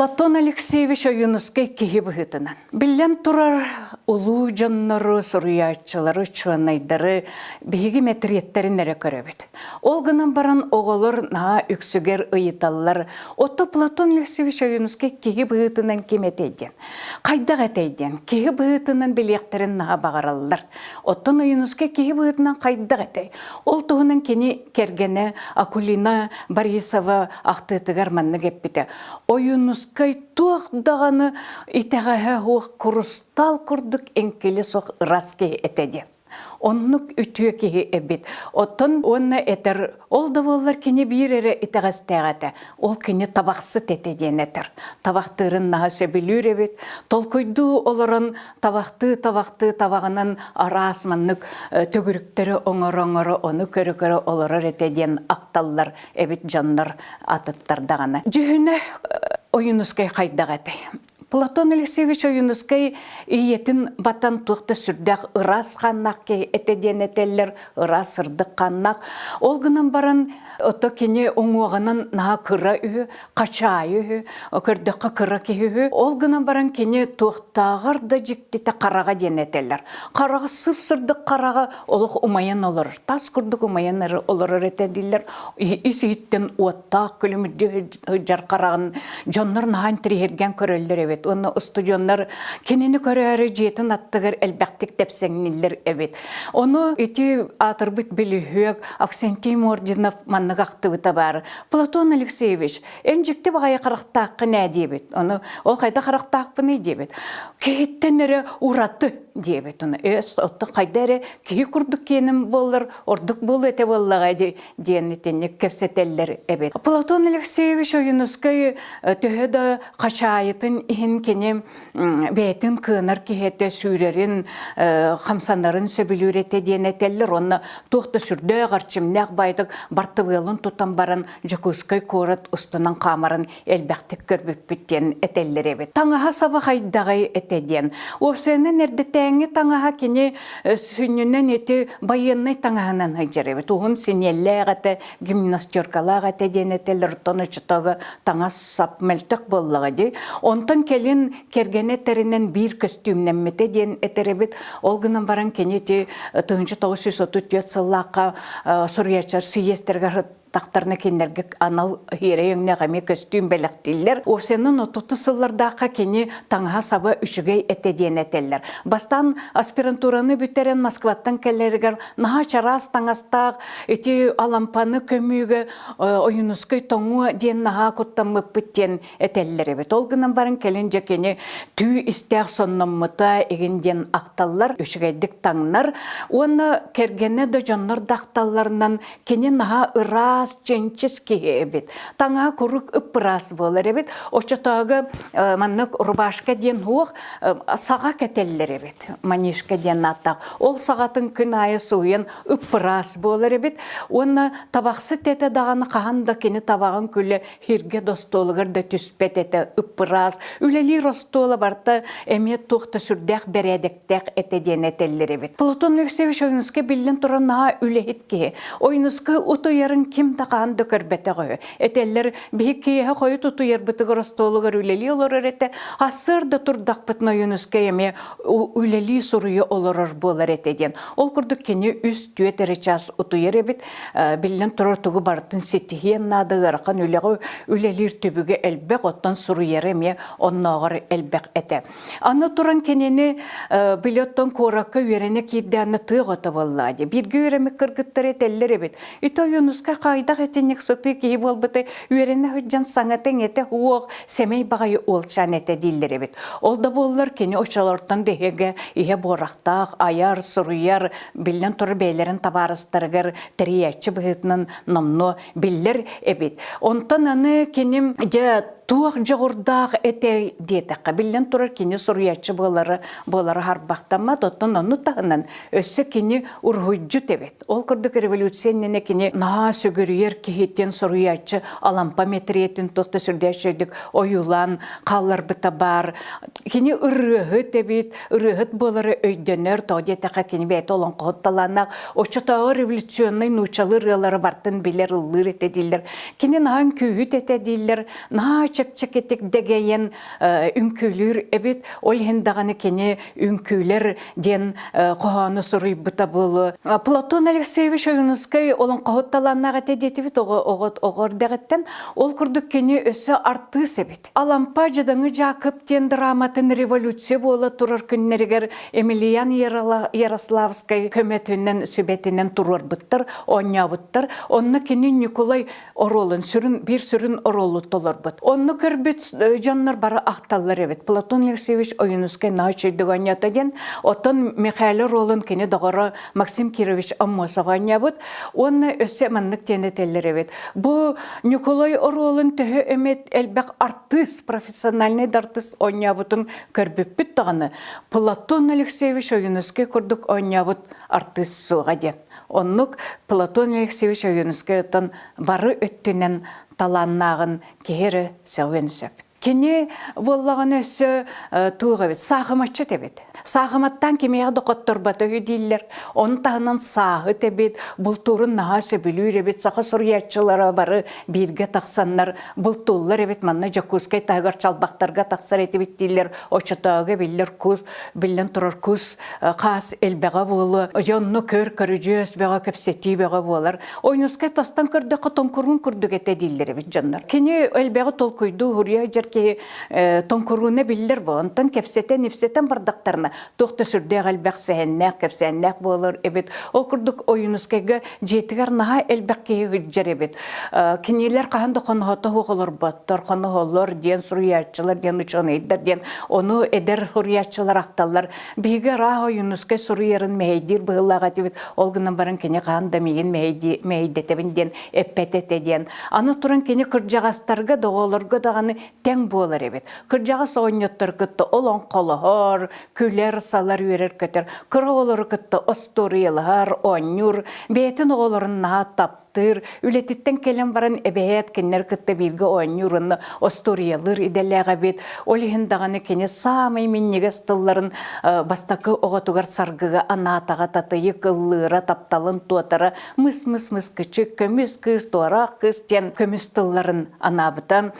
Платон Алексеевич Оюнускай киһи быһытынан. Билен турар улуу дьоннору, суруяччылары, чуанайдары биһиги метриеттерин эре көрөбүт. Ол гынан баран оголор наа үксүгер ыйыталлар. Отто Платон Алексеевич Оюнускай киһи быһытынан киметейден. Кайдак этейден, киһи быһытынан билиектерин наа багараллар. Оттон Оюнускай киһи быһытынан кайдак этей. Ол туһунан кини кергене Акулина Борисова ахтытыгар манны кеппите. Оюнускай туақдағаны итәғәһә хуақ курустал курдук энкелі соқ раске етеді. Оннук үтüе киһи эбит. Оттон онна этер. Ол да боллар кини бир эре итәгәстәгәте. Ол кини табаксы тетеден этер. Табактырын наһа билүр эбит. Толкойду олорон табакты табагынан арасманнык төгүрүктөрү оңор оны көрө олорор этеден акталлар эбит жаннар атыттардагана. Жүһүнө Оюнускай кайдагаты. Платон Алексеевич Оюнускай иетин батан туқта сүрдәк ырас қаннақ кей этеден этеллер ырас ырдық қаннақ. Ол гынан баран ото кене оңуағынан наға кыра үйі, қача үйі, көрдіққа кыра кейі. Ол гынан баран кене туқтағыр да жіктеті қараға ден этеллер. Қараға сып-сырдық қараға олық умайын олыр. Тас күрдік умайын олыр этеділер. Ис иттен уаттақ күлімірде жар қарағын жонлар наған тірерген көрелер әбет. Оны студиондар кенені көрәрі жетін аттығыр әлбәқтік тәпсәңнелер әбет. Оны еті атырбыт біліхүйек Аксентим орденов маннық ақтыбыта бары. Платон Алексеевич, әнжікті бағая қарақтаққы нә дебет. Оны ол қайда қарақтақпы не дебет. Кейттен әрі ұратты дебет. Оны отты қайда әрі кей күрдік кенім болыр, ордық бол әте боллаға дейін етенек кәпсетелер әбет. Платон Алексеевич Оюнускай төхеді қачайытын кене бәйтін кынар кехетті сүйрерін, қамсанарын сөбілуретті денетелер, оны тоқты сүрді ғарчымнақ байдық барты бұйлын тұтан баран жүкіскай көріт ұстынан қамарын әлбәқтік көрбіп біттен әтелер әбет. Таңаға сабақ айдағай әтеден. Опсайынан әрдеттәңі таңаға кене сүнінен әті байыннай таңағынан айжар әбет. Оғын сенелі әғаты гимнастеркалақ әтеден әтелер ұттаны чытағы таңа сап мәлтік боллаға де. Онтан келін кергене терінен бір костюмнен мете ден этеребет. Олгынан баран кенети 1934 сыллаққа Сурьячар съездерге тақтарына кенерге анал херейіңне ғаме костюм бәліқтейлер. Осенің отуты сыллардаққа кені таңға сабы үшігей әтеден әтелер. Бастан аспирантураны бүтерен Москваттан кәлергер наға чарас таңастақ, әте алампаны көмігі Оюнускай тоңу ден наға құттан мүппіттен әтелер әбет. Олғынан барын кәлін жекені түй істәқ сонның мұта егінден ақталар, үшігейдік таңнар. Оны кергені де жонлар дақталарынан кені наға ыра ченчески эбит. Таңа курук ыппырас болар эбит. Очотағы маннык рубашка ден хуық саға кәтеллер эбит. Манишка ден аттақ. Ол сағатын күн айы суын ыппырас болар эбит. Оны табақсы тәті дағаны қағанда кені табағын күлі хирге достолығырды түспет әті ыппырас. Үлелі ростолы барты әмет туқты сүрдәқ бәрәдіктәқ әтеден әтеллер эбит. Платон Алексеевич Оюнускай білін тұры наға үлехетке. Оюнускай ұтуярын кем тақаан дөкөрбәті қойы. Әтелер бейік кейі қойы тұту ербітігі ростолығыр үлелі олырыр әті. Асырды тұрдақ бұтын Оюнускай әме үлелі сұруы олырыр болар әтеден. Ол күрдік кені үст түйет әречас ұту еребет. Білін тұрыр тұғы бартын сетихен нады ғырқан үлелер түбігі әлбәқ оттан сұру ереме оннағыр әлбәқ әті. Аны тұран кенені білеттен қораққа үйерені кейдәні тұйық оты болады. Бірге үйеремі кіргіттір әтелер әбет. Ита Оюнускай қайдақ әтенек сұты кейі болбыты үйерені хүджан саңатың әті хуақ сәмей бағайы олчан әті дейлер әбет. Ол да болылар кені очалортан дегеге ihe борақтақ, аяр, сұруяр, білін тұры бәйлерін табарыстырғыр, тіриятчы бұғытының номну білдер әбет. Онтан аны кенім туақ жағырдақ әтер детаққа білін тұрар кені сұруятчы болары харбақтама доттан оны тағынан өссі кені ұрғыджу әбет. Ол күрдік революциянene kini naha sögürüyer kihitten soruyatçı alampa metreyetin tohta sürdäşöydük oyulan qallar bitabar kini ırıhıt ebit ırıhıt bolары öydönör todetaka kini beyt olan qottalanaq oçatağı revolüsyonny nuçalı rıyaları bartın biler ılır etediller kini nahan kühüt etediller naha чепчекетик дегейен үнкүлүр эбит ол хендаганы кене үнкүлер ден коханы суруй бута болу. Платон Алексеевич Оюнускай олон кохотталаннага тедетибит огор дегеттен ол курдук кене өсө артыс эбит. Алампа жадаңы Жакып тен драматын революция бола турар күннеригер Эмилиян Ярославскай көмөтүнөн сүбетинен турар буттар, оня буттар. Онны кене Николай Оролын бир сүрүн оролу толар бут. Онны көрбүт жаннар бары акталлар эбит. Платон Алексеевич Оюнускай начойдук онята ден, отон Михаил Оролын кене догора Максим Кирович Аммосов оня бут. Онны өсө маннык тенетелер эбит. Бу Николай Оролын төһө эмет элбек артыс, профессиональный артыс оня бутун көрбүппүт даганы. Платон Алексеевич Оюнускай курдук оня бут артыс суга ден. Оннук Платон Алексеевич Оюнускай бары өттүнен таланнағын кері сөйенсіп. Кене боллағын өсі туға бет, сағыматшы тебет. Сағыматтан кемеғді қоттырбаты өйдейлер. Оның тағынан сағы тебет, бұл турын нағасы білуір ebet, сақы сұрыятшылары бары бірге тақсанлар, бұл тұллар ebet, манна жакускай тағыр чалбақтарға тақсар етебет дейлер. Очытағы білер күз, білін тұрар күз, қас әлбеға болы, жонны көрі-жөз беға көпсеті беға болар. Ойнускай тастан көрді қытон күрдік еті дейлер ebet жанлар. Кене әлбеға тол көйді хұрия жерке тонкуруны білдер бұл. Онтан кепсетен бардақтарына тоқты сүрде әлбәқ сәйіннәқ, кепсәйіннәқ болыр ebet. Ол күрдік ойынускайға жетігер наға әлбәқ кейі ғыджар ebet. Кенелер қағанды қонығыты ғолыр баттар, қонығылыр, ден сұруятшылар, ден ұчығын ейдер, ден оны әдер сұруятшылар ақталар. Бейгі рақ ойынускай сұруярын мәйдер бұғылаға дебет. Ол ғынан барын кене қағанда мейін мәйдетебін ден, әппәтеті ден. Аны тұрын кене күрджағастарға доғылырға дағаны тәң болар ebet. Күрджағас ойынеттір күтті олон қолығыр, күлер салар үйерер көтер. Күрі олар күтті осториялар, онюр, бәйтін оғыларын наға тап. Үлетиттен келен баран эбеет кеннер кытты бирге ойнюрынны осториялыр иделяға бет. Олихындағаны кене самай меннеге стылларын бастакы оғатугар саргыға анатаға татыйы кыллыра тапталын туатара мыс кычык көміс кыз, туарақ кыз тен көміс стылларын анабыта.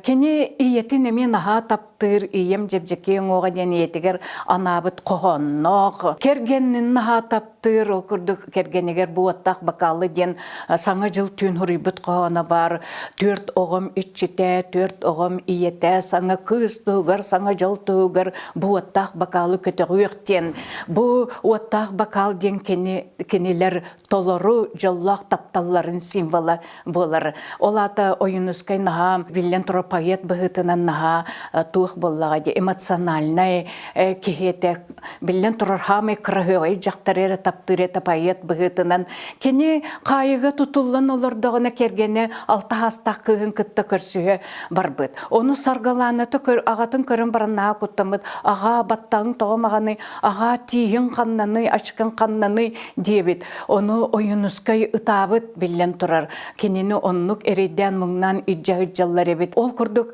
Кене иетин эмен аға таптыр, ием жепжекең оға ден иетігер анабыт қоғаннақ. Кергеннің аға таптыр, ол күрдік кергенегер буаттақ бакалы ден саңа жыл түн хұрибыт қоғана бар, 4 оғым итчите, 4 оғым иете, саңа кыз тұғыр, саңа жыл тұғыр, бұ оттақ бақалы көтіғі өқтен. Бұ оттақ бақал ден кенелер толыру жоллақ тапталларын символы болар. Ол ата ойынускай наға, білен тұры поэт бұғытынан наға туық боллаға де, эмоциональный кехеті, білен тұрыр хамай қырығы жақтар әрі таптыр еті поэт бұғытынан. Кене қайығы тұтылын олардығына кергені алты хастақ күйін күтті көрсіге бар бұд. Оны саргаланаты ағатын көрін барына күттімід, аға баттағын тоғымағаны, аға тиін қаннаны, ашқын қаннаны дебет. Оны ойынускай ұтабыд білен тұрар. Кенені онлық әрейден мұңнан үджалар ебет. Ол күрдік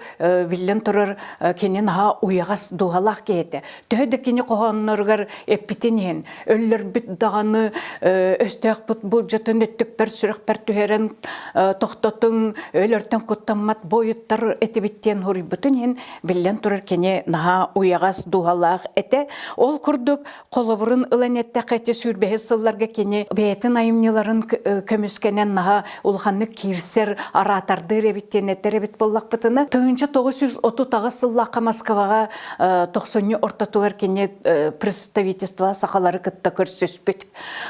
білен тұрар кенен аға уяғас дуғалақ кейті. Түйді кені қоғанларғар әппетенен, өлілер біт дағаны өстәқ бұт бұл жатын өттікпер сүріқпер түхерін тоқтотың өліртен құттамат бойыттар әтебеттен хұрый бүтінен білен тұрар кене наға уяғас дуғалақ әті. Ол күрдік қолыбырын ұлан әтті қайты сүрбәхі сылларға кене бәйтін айымнеларын көміскенен наға ұлғанны кирсер аратарды ребеттен әттер ребет боллақ бұтыны. 1930 сыллаққа Москваға 90 ортатуғар кене представительства сақалары күтті көрсөспет.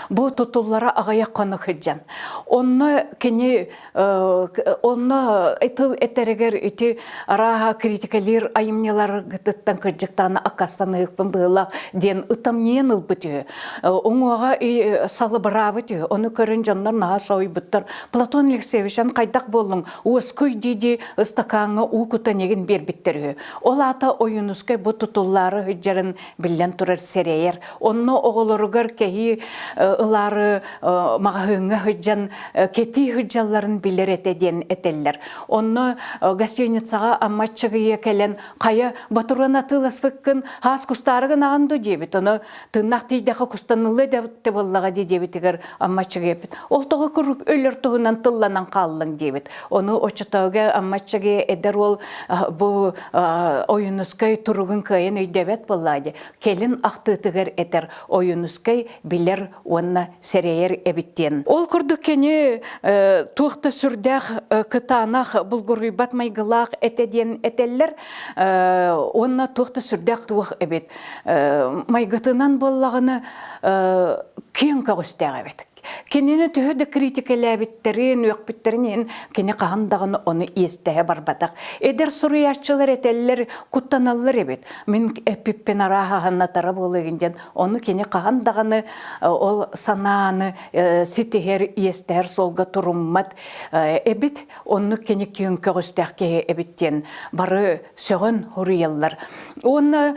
Бұл тұтыллары ағая қаны хыджан. Онны кене онны айтыл әтәрегер эти араға критикалер айымнелар гыттан кыржықтаны ақастаны ұқпын бұғылақ ден ұтамнен ұлбыты. Оңуаға салы бұрабыты. Оны көрін жанлар наға сауй бұттар. Платон Алексеевичан қайдақ болың. Уыз көй дейді ұстақаңы ұқыта неген бербіттері. Ол ата ойынускай бұ тұтыллары хыджарын білен тұрар серейер. Онны оғылырығыр кәйі ұлары мағahыңы хыджан дьон кети хыджалларын билер этеден этеллер. Онны гостиницаға амматчыгы келен қая батурана тыласпыккын хас кустарыгын ағанды дебит. Оны тыннақ тейдеқі кустанылы деп боллаға дебитігер амматчыгы епит. Ол тоғы күрік өлір тұғынан тылланан қалың дебит. Оны очытауға амматчыгы эдер ол бұ ойыныскай тұруғын кайын өйдебет боллады. Келін ақтытығыр этер ойыныскай билер онна серейер эбиттен. Ол күрді кені туқты сүрдәқ кытанақ бұлғырғый батмайғылақ этеден этеллер онна туқты сүрдәқ туық эбит. Майғытынан боллағыны кең кағыстағы эбит. Кенені түйді критикаләбіттерін, өкпіттерінен кені қағандағыны оны естәе барбадақ. Эдер сұруячылар этеллер құттаналылар ебет. Мен әпіппен араға ғаннатары болығынден оны кені қағандағыны ол сананы сетігер естәер солға тұрыммат әбет. Оны кені күйін көгістәқке әбеттен бары сөғін ғұрыялар. Оны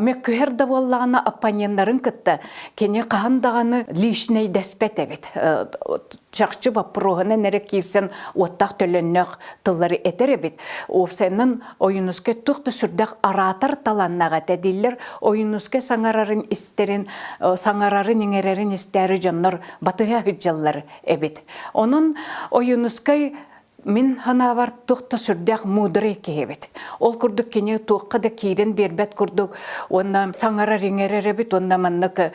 меккүйерді болағына аппаненларын күтті. Кені қағандағыны лишней дәспет әбет. Чақчы бапырығына нәрі кейсен оттақ төліннәқ тылары әтері бет. Опсайнын ойынызке тұқты сүрдәқ аратар таланнаға тәдейлер ойынызке саңарарын істерін, саңарарын еңерерін істері жаннар батыға хүджалар әбет. Оның ойынызке мен ханавар тұқты сүрдәқ мұдыры кейбет. Ол күрдік кене тұққы да кейден бербет күрдік, онна саңара реңерер бет, онна маннық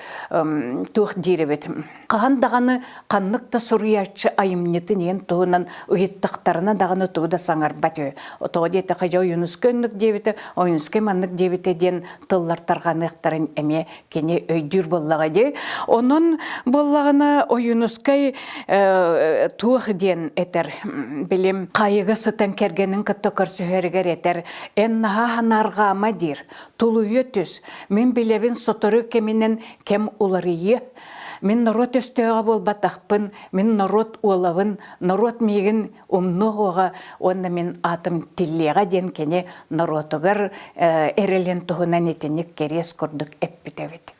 тұқ дейір бет. Қағандағаны қаннықта сұруячы айымнетін ең тұғынан ұйыттақтарына дағаны тұғыда саңар бәті. Тұғы дейті қажа ойыныске өнік дебеті, ойыныске маннық дебеті ден тыллартарғаны ұқтарын әме кене өйдір боллаға де. Оның боллағына ойыныске тұғы ден әтір қайығы сытан кергенін күтті көрсігергер етер. Әннаға ханарға мадир, тұлуы түс. Мен білебін сотыры кемінен кем уларыйы. Мен народ өстеға бол батақпын, мен народ олавын, народ мегін ұмнығыға, онда мен атым тиллеға ден кене народығыр әрелен тұғынан етінік керес күрдік әппітәвет.